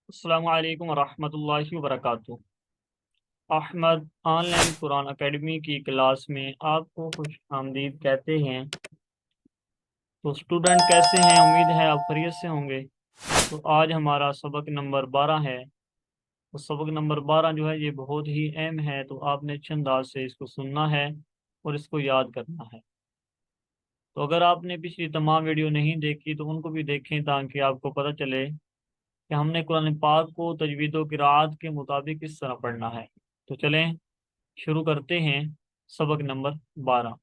السلام علیکم ورحمۃ اللہ وبرکاتہ۔ Ahmad online Quran academy کی کلاس میں آپ کو خوش آمدید کہتے ہیں۔ تو اسٹوڈنٹ کیسے ہیں؟ امید ہے آپ خیریت سے ہوں گے۔ تو آج ہمارا سبق نمبر 12 ہے۔ تو سبق نمبر 12 جو ہے یہ بہت ہی اہم ہے، تو آپ نے اچھے انداز سے اس کو سننا ہے اور اس کو یاد کرنا ہے۔ تو اگر آپ نے پچھلی تمام ویڈیو نہیں دیکھی تو ان کو بھی دیکھیں تاکہ آپ کو پتہ چلے کہ ہم نے قرآن پاک کو تجوید و قرآت کے مطابق کس طرح پڑھنا ہے۔ تو چلیں شروع کرتے ہیں سبق نمبر 12۔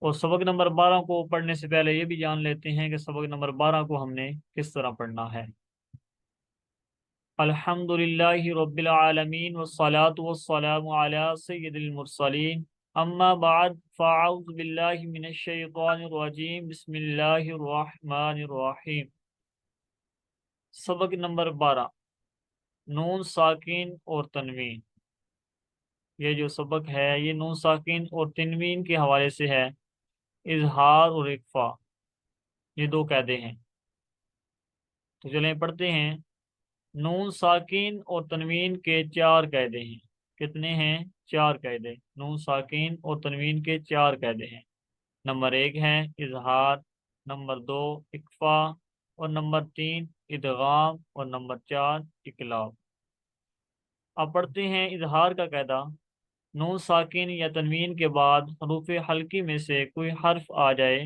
اور سبق نمبر 12 کو پڑھنے سے پہلے یہ بھی جان لیتے ہیں کہ سبق نمبر 12 کو ہم نے کس طرح پڑھنا ہے۔ الحمد للہ رب العالمین والصلاة والسلام علی سید المرسلین، اما بعد فاعوذ باللہ من الشیطان الرجیم، بسم اللہ الرحمن الرحیم۔ سبق نمبر 12، نون ساکن اور تنوین۔ یہ جو سبق ہے یہ نون ساکن اور تنوین کے حوالے سے ہے۔ اظہار اور اخفا یہ دو قاعدے ہیں۔ تو چلیں پڑھتے ہیں۔ نون ساکن اور تنوین کے 4 قاعدے ہیں۔ کتنے ہیں؟ 4 قاعدے۔ نون ساکن اور تنوین کے 4 قاعدے ہیں۔ نمبر 1 ہے اظہار، نمبر 2 اخفا، اور نمبر 3 ادغام، اور نمبر 4 اقلاب۔ اب پڑھتے ہیں اظہار کا قاعدہ۔ نون ساکن یا تنوین کے بعد حروف حلقی میں سے کوئی حرف آ جائے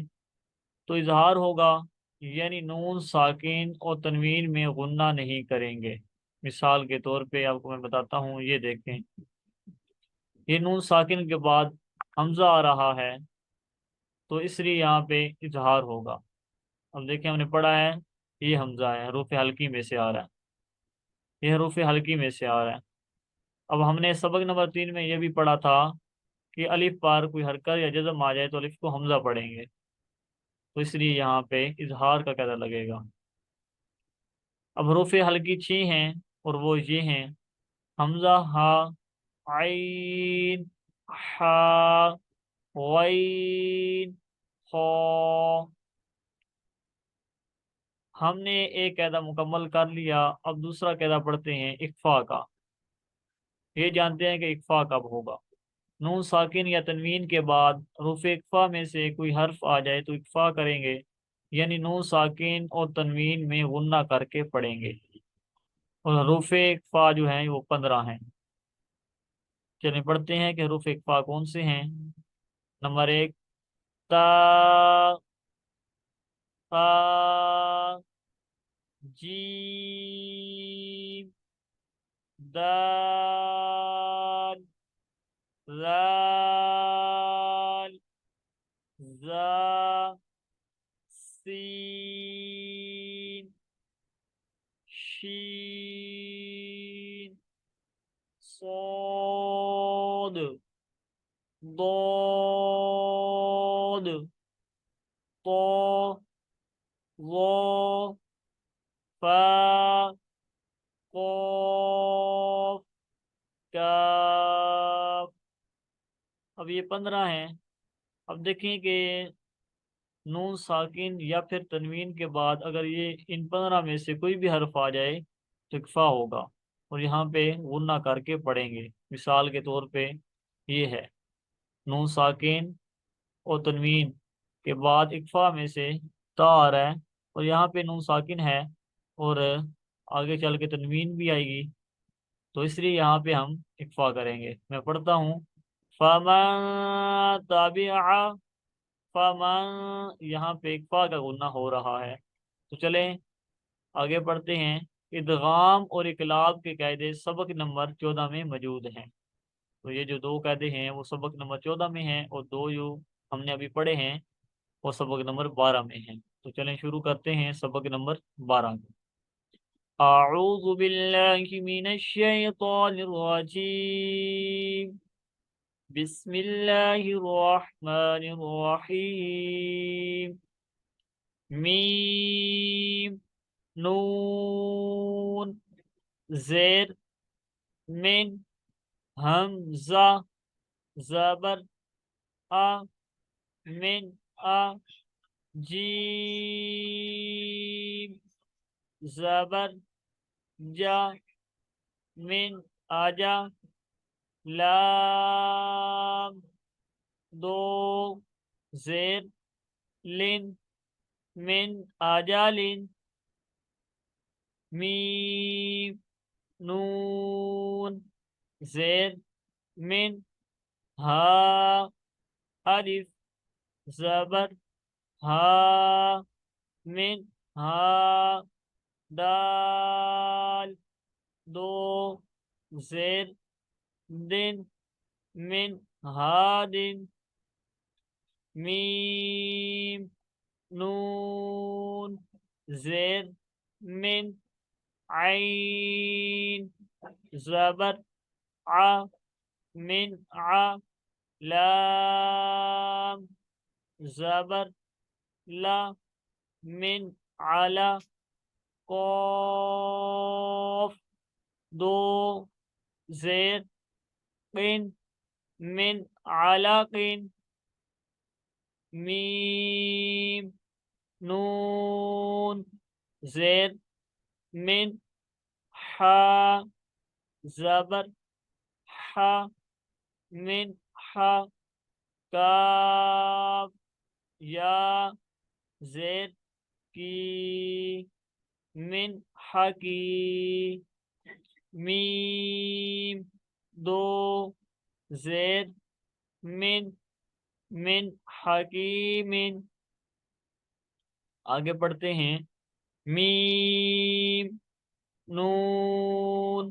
تو اظہار ہوگا، یعنی نون ساکن اور تنوین میں غنہ نہیں کریں گے۔ مثال کے طور پہ آپ کو میں بتاتا ہوں، یہ دیکھیں، یہ نون ساکن کے بعد حمزہ آ رہا ہے تو اس لیے یہاں پہ اظہار ہوگا۔ اب دیکھیں ہم نے پڑھا ہے یہ حمزہ ہے، حروف حلقی میں سے آ رہا ہے، یہ حروف حلقی میں سے آ رہا ہے۔ اب ہم نے سبق نمبر 3 میں یہ بھی پڑھا تھا کہ الف پر کوئی حرکت یا جزم آ جائے تو الف کو حمزہ پڑھیں گے، تو اس لیے یہاں پہ اظہار کا قاعدہ لگے گا۔ اب حروف حلقی 6 ہیں اور وہ یہ ہیں: حمزہ، ہا، عین، حا، غین، خا۔ ہم نے ایک قاعدہ مکمل کر لیا، اب دوسرا قاعدہ پڑھتے ہیں اخفا کا۔ یہ جانتے ہیں کہ اخفا کب ہوگا۔ نون ساکن یا تنوین کے بعد حروف اخفا میں سے کوئی حرف آ جائے تو اخفا کریں گے، یعنی نون ساکن اور تنوین میں غنہ کر کے پڑھیں گے۔ اور حروف اخفا جو ہیں وہ 15 ہیں۔ چلیں پڑھتے ہیں کہ حروف اخفا کون سے ہیں۔ نمبر 1 تا، تا، جیم، دال، ذال، ذا، سین، شین، صاد، ضاد، طا، ظا، فا، قاف، کاف۔ اب یہ 15 ہیں۔ اب دیکھیں کہ نون ساکن یا پھر تنوین کے بعد اگر یہ ان 15 میں سے کوئی بھی حرف آ جائے تو اکفا ہوگا اور یہاں پہ غنہ کر کے پڑھیں گے۔ مثال کے طور پہ یہ ہے نون ساکن اور تنوین کے بعد اکفا میں سے تا آ رہا ہے اور یہاں پہ نون ساکن ہے اور آگے چل کے تنوین بھی آئے گی، تو اس لیے یہاں پہ ہم اکفا کریں گے۔ میں پڑھتا ہوں، فَمَن تَبِعَ، فَمَن، یہاں پہ اکفا کا غنہ ہو رہا ہے۔ تو چلیں آگے پڑھتے ہیں۔ ادغام اور اقلاب کے قاعدے سبق نمبر 14 میں موجود ہیں۔ تو یہ جو 2 قاعدے ہیں وہ سبق نمبر 14 میں ہیں اور 2 جو ہم نے ابھی پڑھے ہیں وہ سبق نمبر 12 میں ہیں۔ تو چلیں شروع کرتے ہیں سبق نمبر 12 کو۔ اعوذ باللہ من الشیطان الرجیم، بسم اللہ الرحمن الرحیم۔ میم، نون، زیر، من، حمزہ، زبر، آ، من، آ، جیم، زبر جا، من آجا، لام دو زیر، لن من آجا لن، میم نون زیر، من ہا الف زبر ہا، من ہا دال دو زیر، دن من ہادن، میم نون زیر، من عین زبر ع، من ع، لام زبر لا، من علا، قاف دو زیر، قن من علاق، میم نون زیر، من حا زبر حا، من حا، کاف یا زیر، کی من حکی، میم دو زیر، من حکیم، آگے پڑھتے ہیں، میم نون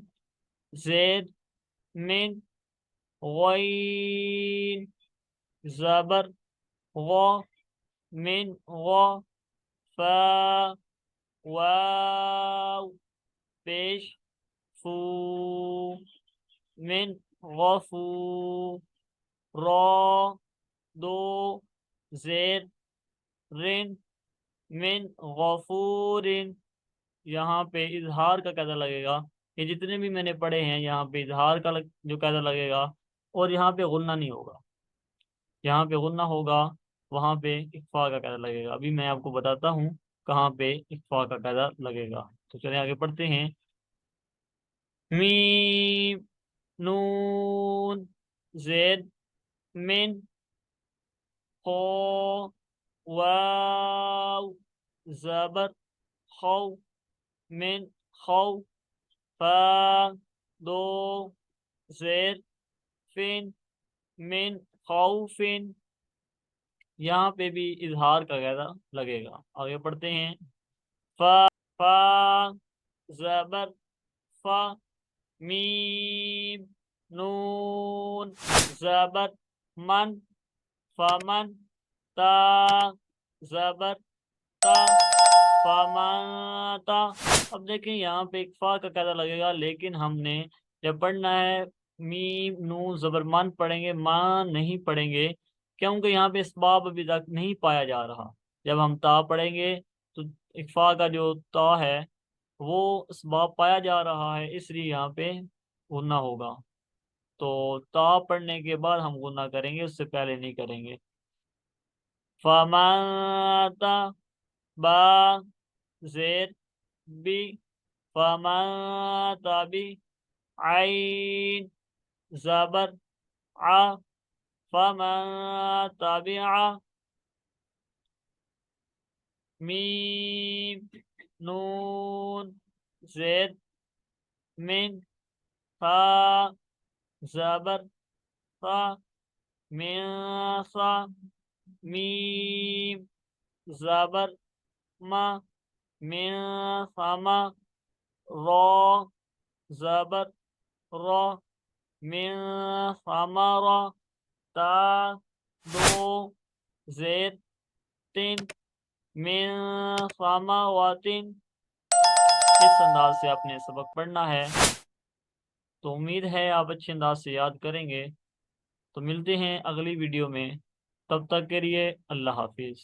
زیر، من غین زبر غا، من غا، فا واو پیش فو، من غفو، را دو زیر، رن من غفور، یہاں پہ اظہار کا قاعدہ لگے گا، یہ جتنے بھی میں نے پڑھے ہیں یہاں پہ اظہار کا جو قاعدہ لگے گا، اور یہاں پہ غنہ نہیں ہوگا، یہاں پہ غنہ ہوگا، وہاں پہ اخفاء کا قاعدہ لگے گا۔ ابھی میں آپ کو بتاتا ہوں کہاں پہ اخفاء کا قاعدہ لگے گا، تو چلیں آگے پڑھتے ہیں، میم نون زید، من خو واو زبر خو، من خو، فا دو زیر، فن من خوفن، یہاں پہ بھی اظہار کا قاعدہ لگے گا۔ آگے پڑھتے ہیں، فا زبر فا، میم نون زبر من، فمن، تا زبر تا، فماتا۔ اب دیکھیں یہاں پہ ایک فا کا قاعدہ لگے گا، لیکن ہم نے جب پڑھنا ہے میم نون زبر من پڑھیں گے، ماں نہیں پڑھیں گے، کیونکہ یہاں پہ اسباب ابھی تک نہیں پایا جا رہا۔ جب ہم تا پڑھیں گے تو اخفاء کا جو تا ہے وہ اسباب پایا جا رہا ہے، اس لیے یہاں پہ غنہ ہوگا، تو تا پڑھنے کے بعد ہم غنہ کریں گے، اس سے پہلے نہیں کریں گے۔ فماتا با زیر بی، فماتا بی، عین زبر ع، فماتا بع، میم نون زیر، من خا زبر خا، من خا، میم زبر ما، من خما، را زبر را، من خمرا، تا دو زیر، تین من خمواتن۔ اس انداز سے آپ نے سبق پڑھنا ہے، تو امید ہے آپ اچھے انداز سے یاد کریں گے۔ تو ملتے ہیں اگلی ویڈیو میں، تب تک کے لیے اللہ حافظ۔